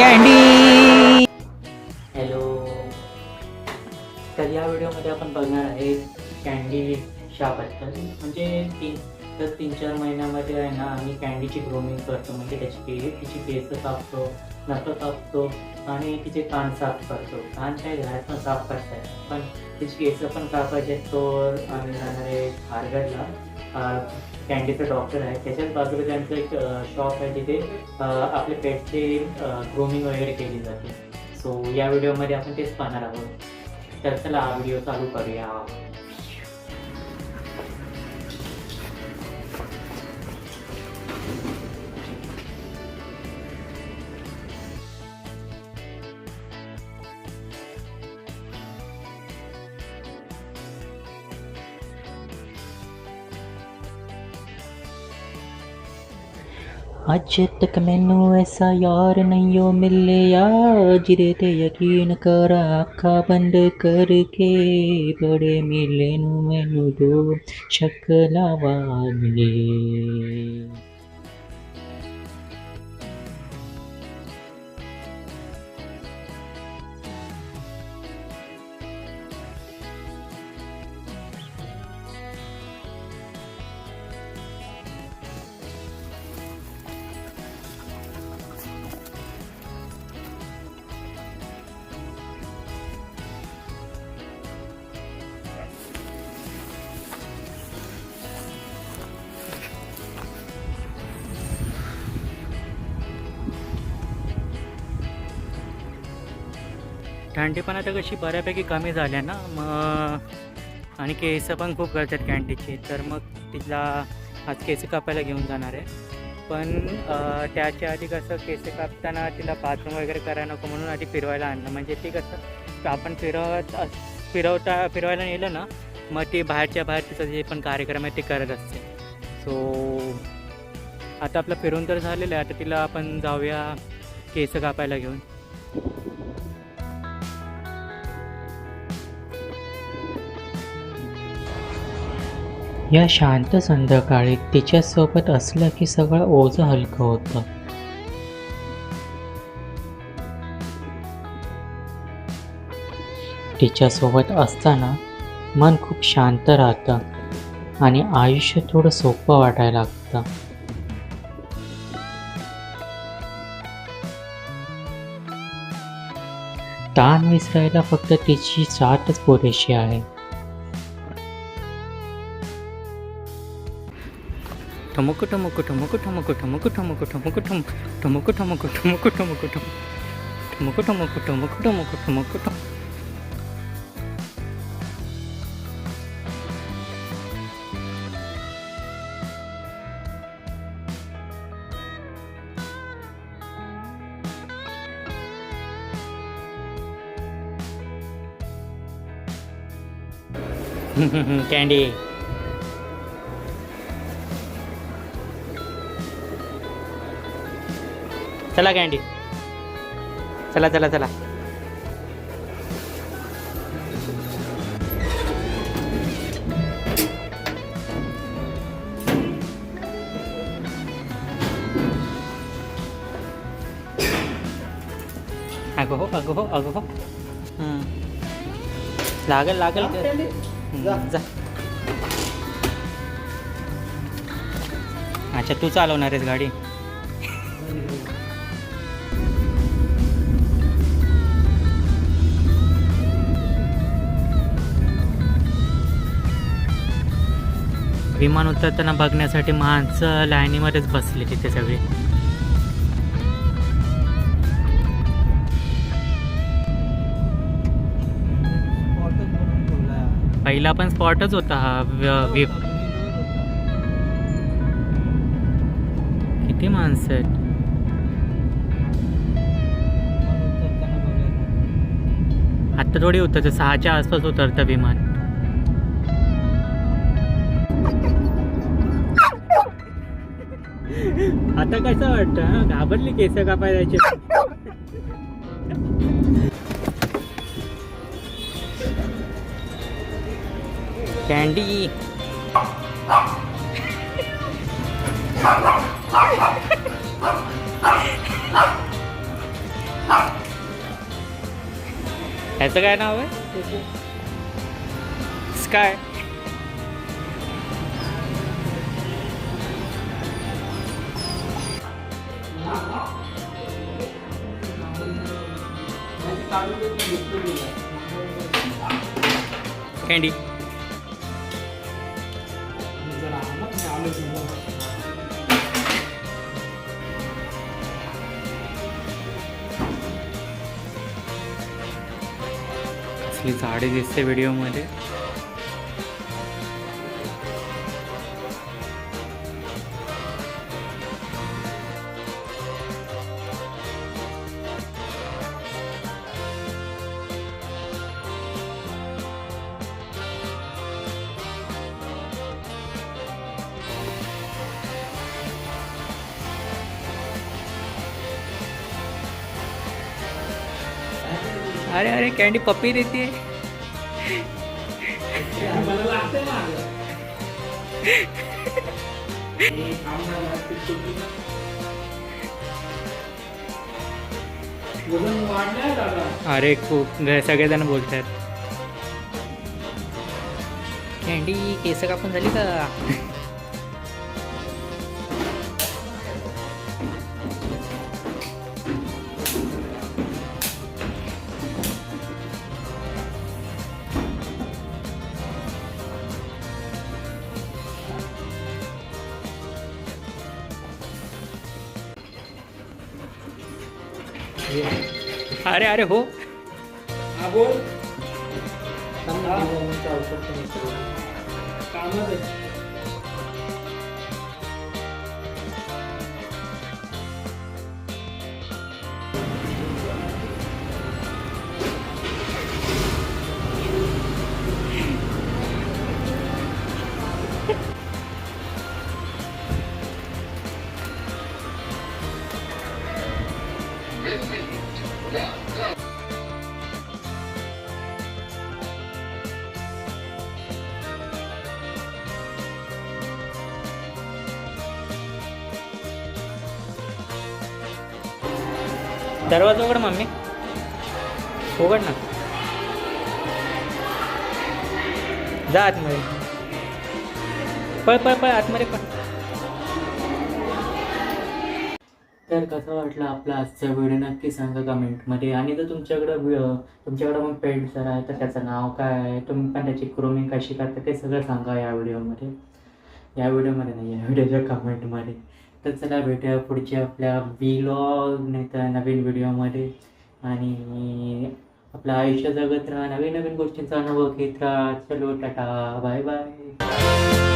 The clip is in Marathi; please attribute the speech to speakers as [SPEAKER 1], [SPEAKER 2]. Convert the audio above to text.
[SPEAKER 1] कॅन्डी. हॅलो, तर या व्हिडिओमध्ये आपण बघणार आहे कॅन्डी शाबद्दल. म्हणजे तीन चार महिन्यामध्ये आहे ना, आम्ही कॅन्डीची ग्रोमिंग करतो. म्हणजे तिची केस कापतो, नखं कापतो आणि तिचे कान साफ करतो. कान काय घरात पण साफ करताय, पण तिची केस पण कापायचे. तो आम्ही जाणार आहे खारघरला. कॅन्डीचा डॉक्टर आहे, त्याच्याच बाजूला त्यांचं एक शॉप आहे, तिथे आपल्या पेटची ग्रोमिंग वगैरे केली जाते. सो या व्हिडिओमध्ये आपण तेच पाहणार आहोत. तर चला हा व्हिडिओ चालू करूया. आज तक मैनू ऐसा यार नहीं हो मिले, जिरे ते यकीन कर आखा बंद करके बड़े मिले नू मैनू दो शक्ला वाले. थंडी पण आता कशी बऱ्यापैकी कमी झाल्या ना, मग आणि केस पण खूप गळतात कॅन्डीची. तर मग तिला आज केस कापायला घेऊन जाणार आहे. पण त्याच्या आधी कसं केस कापताना तिला बाथरूम वगैरे करायला नको म्हणून आधी फिरवायला आणलं. म्हणजे ती कसं आपण फिरवायला नेलं ना, मग ती बाहेरच्या बाहेर तिचं जे पण कार्यक्रम आहे ते करत असते. सो आता आपलं फिरून तर झालेलं आहे. आता तिला आपण जाऊया केस कापायला घेऊन. या शांत संध्याकाळी तिच्यासोबत असलं की सगळं ओझं हलकं होतं. तिच्यासोबत असताना मन खूप शांत राहतं आणि आयुष्य थोडं सोपं वाटायला लागतं. ताण विसरायला फक्त तिची साथच पुरेशी आहे. ठमक ठमक ठमक ठमक ठमक ठमक ठमक ठमक ठमक ठमक ठमक ठमक ठमक ठमक ठमक ठमक ठमक ठमक. कॅन्डी, चला कॅन्डी, चला चला चला. अगं हो अगं हो अगं हो. लागल लागल जा. अच्छा, तू चालवणार आहेस गाडी? विमान उतरताना बघण्यासाठी माणसं लाईनीमध्येच बसली तिथे सगळी. पहिला पण स्पॉटच होता हा. किती माणसं आहेत. आता थोडी उतरतं, 6च्या आसपास उतरतं विमान. आता कसं वाटतं? घाबरली केस कापायचे. कॅन्डी, ह्याचं काय नाव आहे? स्काय. कँडी. असली झाडे दिसते व्हिडिओमध्ये. अरे अरे कँडी पप्पी देते. अरे खूप सगळेजण बोलतात. कँडी केस कापून झाली का? अरे अरे हो.
[SPEAKER 2] बोल.
[SPEAKER 1] दरवाजा उघड मम्मी. उघड ना. जा आतमध्ये. पळ पळ पळ आतमध्ये पळ. तर कसं वाटलं आपला आजचा व्हिडिओ नक्की सांगा कमेंटमध्ये. आणि जर तुमच्याकडं मग पेट जर आहे तर त्याचं नाव काय आहे, तुम्ही पण त्याची ग्रूमिंग कशी करता ते सगळं सांगा या व्हिडिओमध्ये नाही, या व्हिडिओच्या कमेंटमध्ये. तर चला भेटूया पुढच्या आपल्या व्लॉग नाही तर नवीन व्हिडिओमध्ये. आणि आपलं आयुष्य जगत राहा, नवीन नवीन गोष्टींचा अनुभव घेत राहा. चलो टाटा बाय बाय.